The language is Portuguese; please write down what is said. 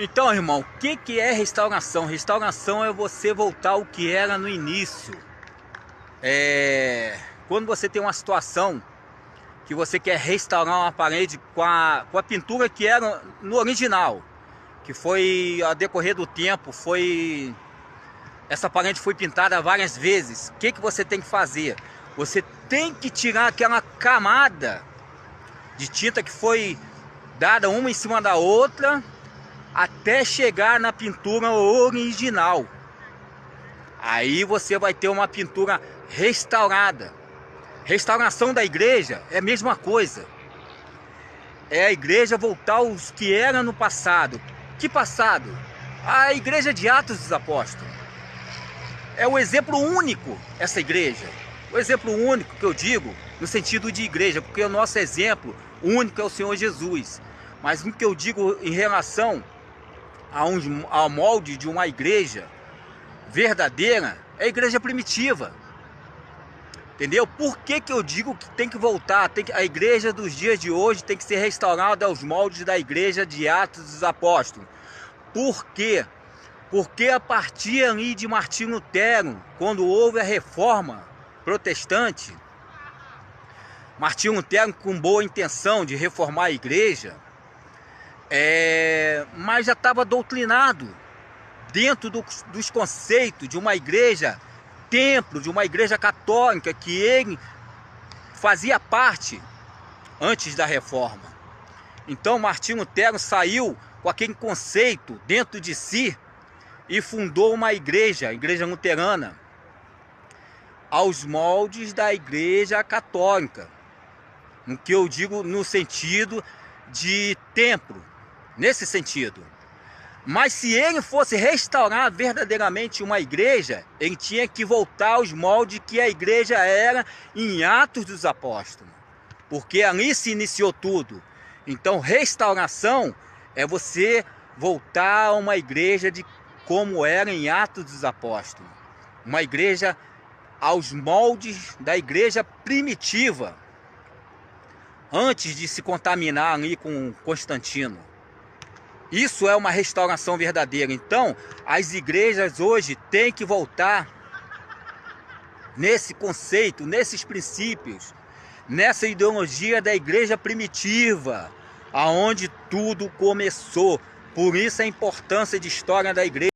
Então, irmão, o que é restauração? Restauração é você voltar ao que era no início. Quando você tem uma situação que você quer restaurar uma parede com a pintura que era no original, que foi, a decorrer do tempo, essa parede foi pintada várias vezes. O que você tem que fazer? Você tem que tirar aquela camada de tinta que foi dada uma em cima da outra até chegar na pintura original. Aí você vai ter uma pintura restaurada. Restauração da igreja é a mesma coisa. É a igreja voltar aos que era no passado. Que passado? A igreja de Atos dos Apóstolos. É o exemplo único, essa igreja. O exemplo único que eu digo no sentido de igreja, porque o nosso exemplo único é o Senhor Jesus. Mas o que eu digo em relação ao molde de uma igreja verdadeira é a igreja primitiva. Entendeu? Por que eu digo que tem que voltar? A igreja dos dias de hoje tem que ser restaurada aos moldes da igreja de Atos dos Apóstolos. Por quê? Porque a partir ali de Martinho Lutero, quando houve a reforma protestante, Martinho Lutero com boa intenção de reformar a igreja, mas já estava doutrinado dentro dos conceitos de uma igreja templo, de uma igreja católica que ele fazia parte antes da reforma. Então Martinho Lutero saiu com aquele conceito dentro de si e fundou uma igreja, a igreja luterana, aos moldes da igreja católica, no que eu digo no sentido de templo, nesse sentido. Mas se ele fosse restaurar verdadeiramente uma igreja, ele tinha que voltar aos moldes que a igreja era em Atos dos Apóstolos, porque ali se iniciou tudo. Então restauração é você voltar a uma igreja de como era em Atos dos Apóstolos, uma igreja aos moldes da igreja primitiva, antes de se contaminar ali com Constantino. Isso é uma restauração verdadeira. Então, as igrejas hoje têm que voltar nesse conceito, nesses princípios, nessa ideologia da igreja primitiva, aonde tudo começou. Por isso a importância de história da igreja.